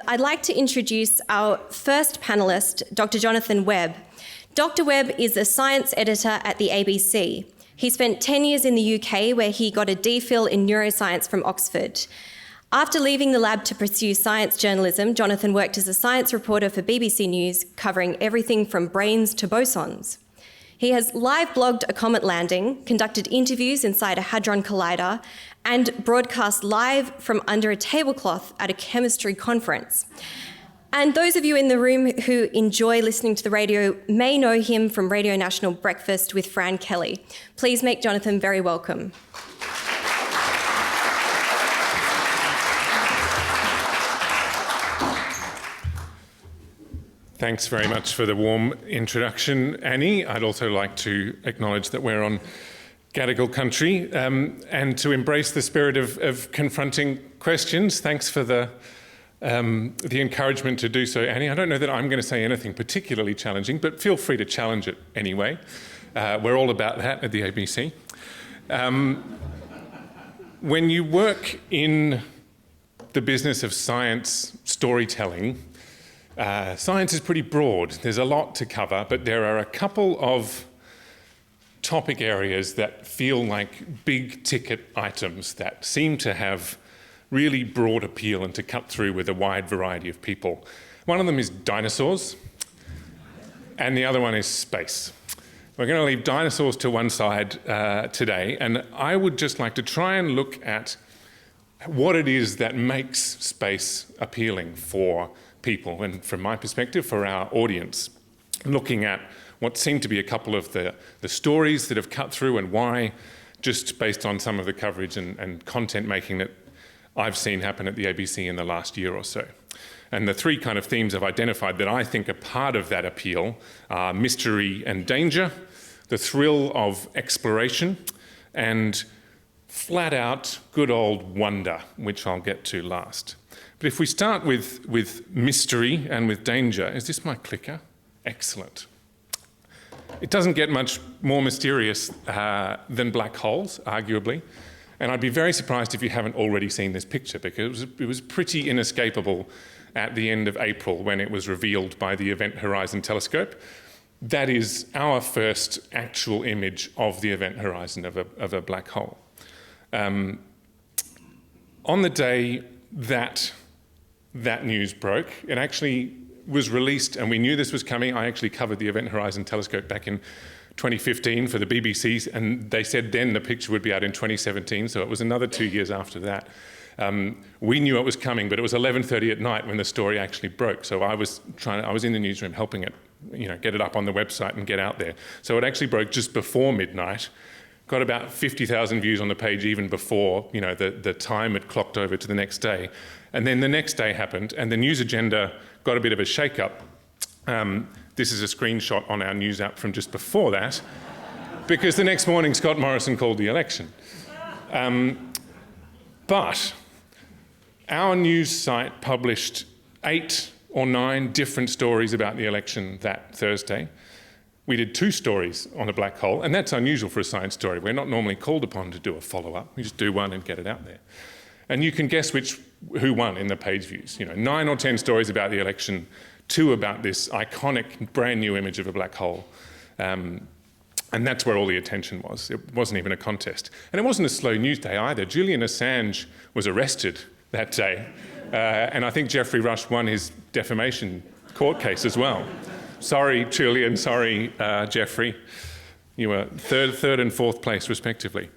I'd like to introduce our first panellist, Dr. Jonathan Webb. Dr. Webb is a science editor at the ABC. He spent 10 years in the UK, where he got a DPhil in neuroscience from Oxford. After leaving the lab to pursue science journalism, Jonathan worked as a science reporter for BBC News, covering everything from brains to bosons. He has live blogged a comet landing, conducted interviews inside a Hadron Collider, and broadcast live from under a tablecloth at a chemistry conference. And those of you in the room who enjoy listening to the radio may know him from Radio National Breakfast with Fran Kelly. Please make Jonathan very welcome. Thanks very much for the warm introduction, Annie. I'd also like to acknowledge that we're on Gadigal country and to embrace the spirit of confronting questions. Thanks for the encouragement to do so, Annie. I don't know that I'm going to say anything particularly challenging, but feel free to challenge it anyway. We're all about that at the ABC. When you work in the business of science storytelling, science is pretty broad. There's a lot to cover, but there are a couple of topic areas that feel like big ticket items that seem to have really broad appeal and to cut through with a wide variety of people. One of them is dinosaurs, and the other one is space. We're going to leave dinosaurs to one side today, and I would just like to try and look at what it is that makes space appealing for people, and from my perspective, for our audience, looking at what seem to be a couple of the stories that have cut through and why, just based on some of the coverage and content making that I've seen happen at the ABC in the last year or so. And the three kind of themes I've identified that I think are part of that appeal are mystery and danger, the thrill of exploration, and flat out good old wonder, which I'll get to last. But if we start with mystery and with danger, is this my clicker? Excellent. It doesn't get much more mysterious than black holes, arguably. And I'd be very surprised if you haven't already seen this picture, because it was pretty inescapable at the end of April when it was revealed by the Event Horizon Telescope. That is our first actual image of the event horizon of a black hole. On the day that news broke, it actually was released, and we knew this was coming. I actually covered the Event Horizon Telescope back in 2015 for the BBC, and they said then the picture would be out in 2017, so it was another 2 years after that. We knew it was coming, but it was 11:30 at night when the story actually broke, so I was in the newsroom helping it, get it up on the website and get out there. So it actually broke just before midnight, got about 50,000 views on the page even before the time had clocked over to the next day. And then the next day happened, and the news agenda got a bit of a shake-up. This is a screenshot on our news app from just before that, because the next morning Scott Morrison called the election. But our news site published 8 or 9 different stories about the election that Thursday. We did 2 stories on a black hole, and that's unusual for a science story. We're not normally called upon to do a follow-up. We just do one and get it out there. And you can guess who won in the page views. 9 or 10 stories about the election, 2 about this iconic brand new image of a black hole. And that's where all the attention was. It wasn't even a contest. And it wasn't a slow news day either. Julian Assange was arrested that day. And I think Geoffrey Rush won his defamation court case as well. Sorry, Julian, sorry, Geoffrey. You were third and fourth place, respectively.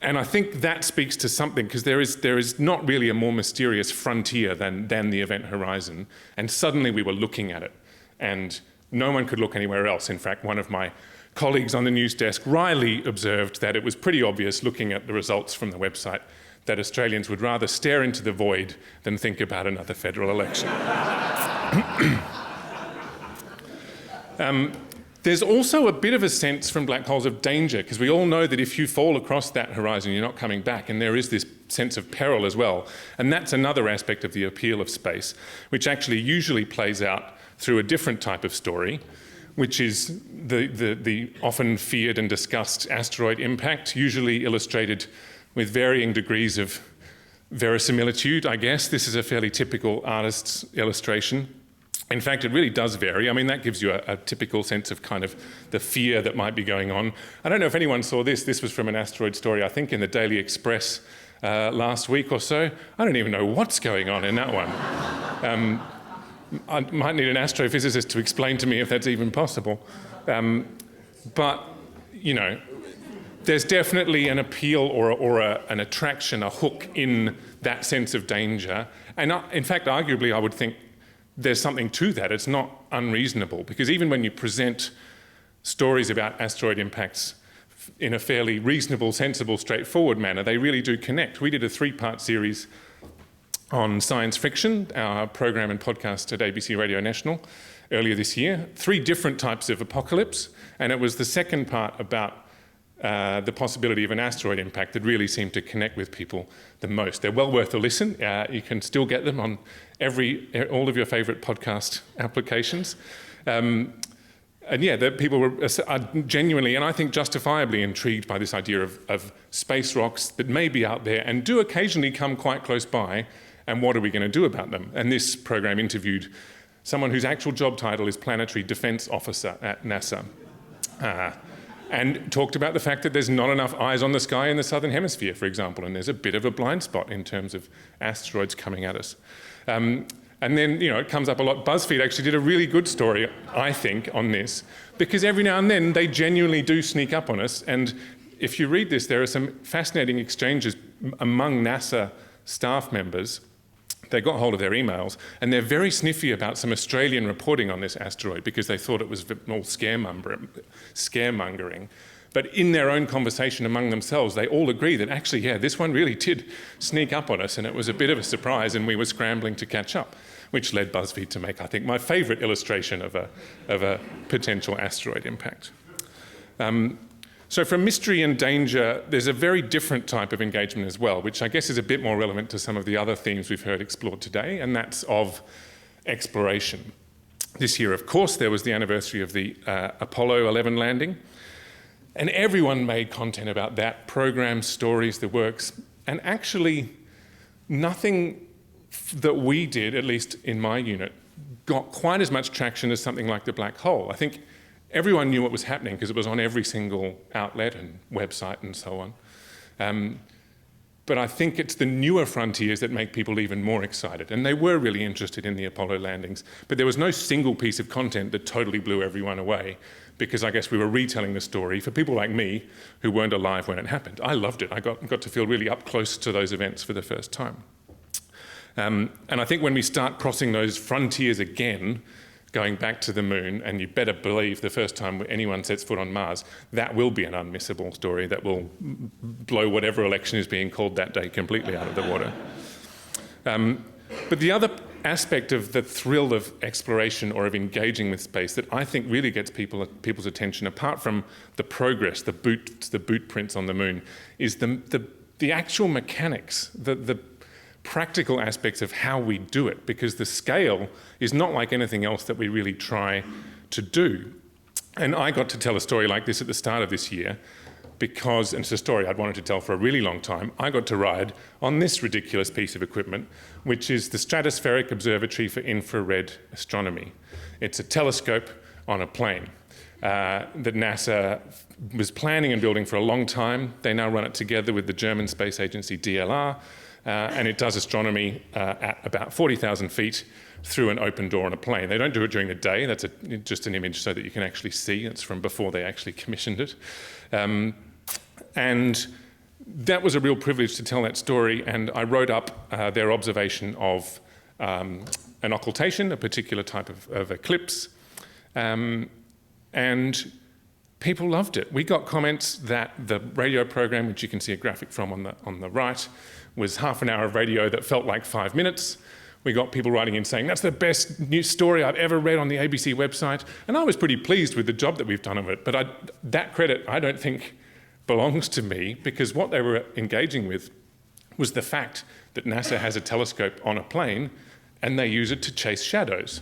And I think that speaks to something, because there is not really a more mysterious frontier than the event horizon. And suddenly we were looking at it, and no one could look anywhere else. In fact, one of my colleagues on the news desk, Riley, observed that it was pretty obvious, looking at the results from the website, that Australians would rather stare into the void than think about another federal election. There's also a bit of a sense from black holes of danger, because we all know that if you fall across that horizon, you're not coming back, and there is this sense of peril as well. And that's another aspect of the appeal of space, which actually usually plays out through a different type of story, which is the often feared and discussed asteroid impact, usually illustrated with varying degrees of verisimilitude, I guess. This is a fairly typical artist's illustration. In fact, it really does vary. I mean, that gives you a typical sense of kind of the fear that might be going on. I don't know if anyone saw this. This was from an asteroid story, I think, in the Daily Express last week or so. I don't even know what's going on in that one. I might need an astrophysicist to explain to me if that's even possible. But, you know, there's definitely an appeal or an attraction, a hook in that sense of danger. And in fact, arguably, I would think there's something to that. It's not unreasonable, because even when you present stories about asteroid impacts in a fairly reasonable, sensible, straightforward manner, they really do connect. We did a 3-part series on science fiction, our program and podcast at ABC Radio National earlier this year, 3 different types of apocalypse, and it was the second part about the possibility of an asteroid impact that really seemed to connect with people the most. They're well worth a listen. You can still get them on all of your favourite podcast applications. And yeah, people are genuinely, and I think justifiably, intrigued by this idea of space rocks that may be out there and do occasionally come quite close by, and what are we going to do about them? And this program interviewed someone whose actual job title is Planetary Defence Officer at NASA. And talked about the fact that there's not enough eyes on the sky in the southern hemisphere, for example, and there's a bit of a blind spot in terms of asteroids coming at us. And then, you know, it comes up a lot. BuzzFeed actually did a really good story, I think, on this, because every now and then they genuinely do sneak up on us. And if you read this, there are some fascinating exchanges among NASA staff members. They got hold of their emails, and they're very sniffy about some Australian reporting on this asteroid because they thought it was all scaremongering. But in their own conversation among themselves, they all agree that actually, yeah, this one really did sneak up on us, and it was a bit of a surprise, and we were scrambling to catch up, which led BuzzFeed to make, I think, my favourite illustration of a potential asteroid impact. So from mystery and danger, there's a very different type of engagement as well, which I guess is a bit more relevant to some of the other themes we've heard explored today, and that's of exploration. This year, of course, there was the anniversary of the Apollo 11 landing, and everyone made content about that, programs, stories, the works, and actually nothing that we did, at least in my unit, got quite as much traction as something like the black hole. I think everyone knew what was happening because it was on every single outlet and website and so on. But I think it's the newer frontiers that make people even more excited. And they were really interested in the Apollo landings. But there was no single piece of content that totally blew everyone away, because I guess we were retelling the story for people like me who weren't alive when it happened. I loved it. I got to feel really up close to those events for the first time. And I think when we start crossing those frontiers again, going back to the moon, and you better believe the first time anyone sets foot on Mars, that will be an unmissable story that will blow whatever election is being called that day completely out of the water. But the other aspect of the thrill of exploration or of engaging with space that I think really gets people's attention, apart from the progress, the boot prints on the moon, is the actual mechanics, the practical aspects of how we do it, because the scale is not like anything else that we really try to do. And I got to tell a story like this at the start of this year because, and it's a story I'd wanted to tell for a really long time, I got to ride on this ridiculous piece of equipment, which is the Stratospheric Observatory for Infrared Astronomy. It's a telescope on a plane that NASA was planning and building for a long time. They now run it together with the German space agency DLR, and it does astronomy at about 40,000 feet through an open door on a plane. They don't do it during the day. That's just an image so that you can actually see. It's from before they actually commissioned it. And that was a real privilege to tell that story, and I wrote up their observation of an occultation, a particular type of eclipse, and people loved it. We got comments that the radio program, which you can see a graphic from on the right, was half an hour of radio that felt like 5 minutes. We got people writing in saying, that's the best news story I've ever read on the ABC website. And I was pretty pleased with the job that we've done of it. But that credit, I don't think, belongs to me, because what they were engaging with was the fact that NASA has a telescope on a plane and they use it to chase shadows,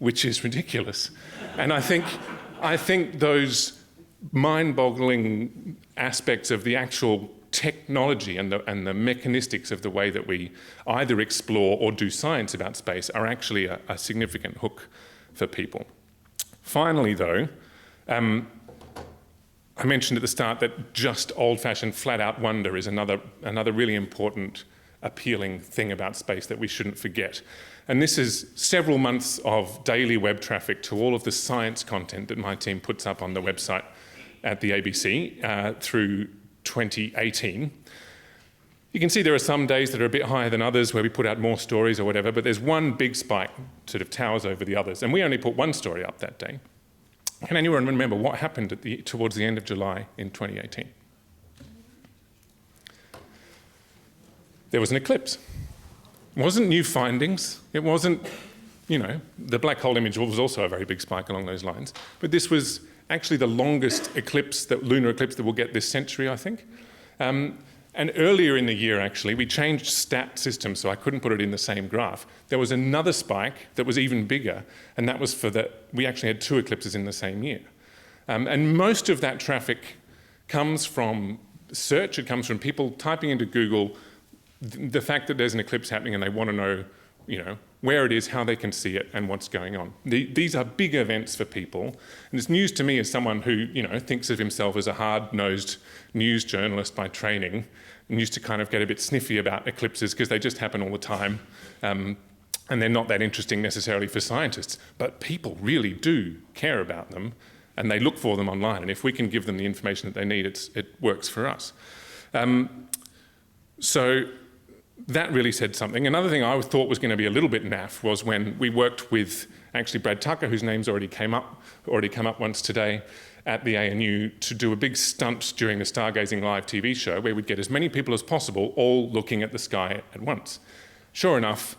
which is ridiculous. And I think those mind-boggling aspects of the actual technology and the mechanistics of the way that we either explore or do science about space are actually a significant hook for people. Finally, though, I mentioned at the start that just old-fashioned flat-out wonder is another really important, appealing thing about space that we shouldn't forget. And this is several months of daily web traffic to all of the science content that my team puts up on the website at the ABC through 2018. You can see there are some days that are a bit higher than others where we put out more stories or whatever, but there's one big spike sort of towers over the others, and we only put one story up that day. Can anyone remember what happened towards the end of July in 2018? There was an eclipse. It wasn't new findings. It wasn't, the black hole image was also a very big spike along those lines, but this was actually the longest lunar eclipse that we'll get this century, I think. And earlier in the year, actually, we changed stat systems, so I couldn't put it in the same graph. There was another spike that was even bigger, and that was we actually had 2 eclipses in the same year. And most of that traffic comes from search. It comes from people typing into Google the fact that there's an eclipse happening and they want to know, where it is, how they can see it, and what's going on. These are big events for people, and it's news to me as someone who, thinks of himself as a hard-nosed news journalist by training, and used to kind of get a bit sniffy about eclipses because they just happen all the time, and they're not that interesting necessarily for scientists. But people really do care about them, and they look for them online, and if we can give them the information that they need, it works for us. So that really said something. Another thing I thought was going to be a little bit naff was when we worked with actually Brad Tucker, whose name's already come up once today at the ANU, to do a big stunt during the Stargazing Live TV show where we'd get as many people as possible all looking at the sky at once. Sure enough,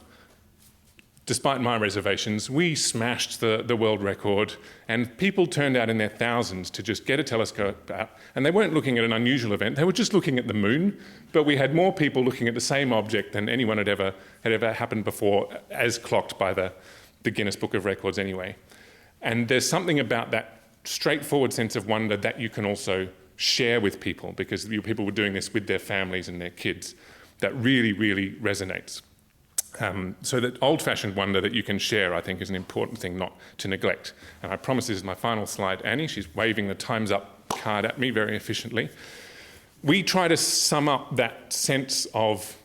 despite my reservations, we smashed the world record, and people turned out in their thousands to just get a telescope out, and they weren't looking at an unusual event, they were just looking at the moon, but we had more people looking at the same object than anyone had ever happened before, as clocked by the Guinness Book of Records anyway. And there's something about that straightforward sense of wonder that you can also share with people, because people were doing this with their families and their kids, that really, really resonates. So that old-fashioned wonder that you can share, I think, is an important thing not to neglect. And I promise this is my final slide. Annie, she's waving the time's up card at me very efficiently. We try to sum up that sense of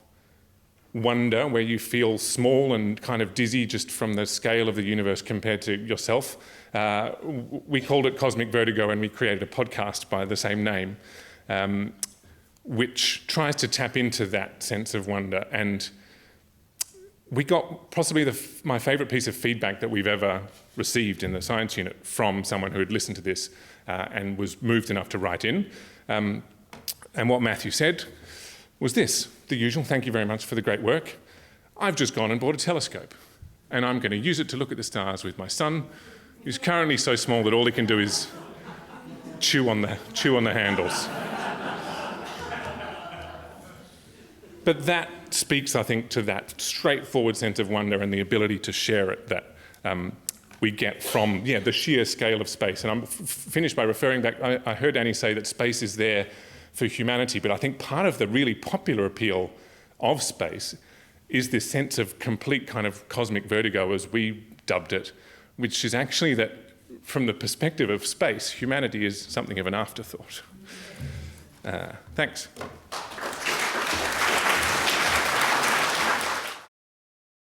wonder where you feel small and kind of dizzy just from the scale of the universe compared to yourself. We called it Cosmic Vertigo, and we created a podcast by the same name, which tries to tap into that sense of wonder. And we got possibly my favourite piece of feedback that we've ever received in the science unit from someone who had listened to this and was moved enough to write in. And what Matthew said was this, the usual: thank you very much for the great work. I've just gone and bought a telescope, and I'm going to use it to look at the stars with my son, who's currently so small that all he can do is chew on the handles. But that speaks, I think, to that straightforward sense of wonder and the ability to share it that we get from the sheer scale of space. And I'm finished by referring back. I heard Annie say that space is there for humanity, but I think part of the really popular appeal of space is this sense of complete kind of cosmic vertigo, as we dubbed it, which is actually that from the perspective of space, humanity is something of an afterthought. Thanks.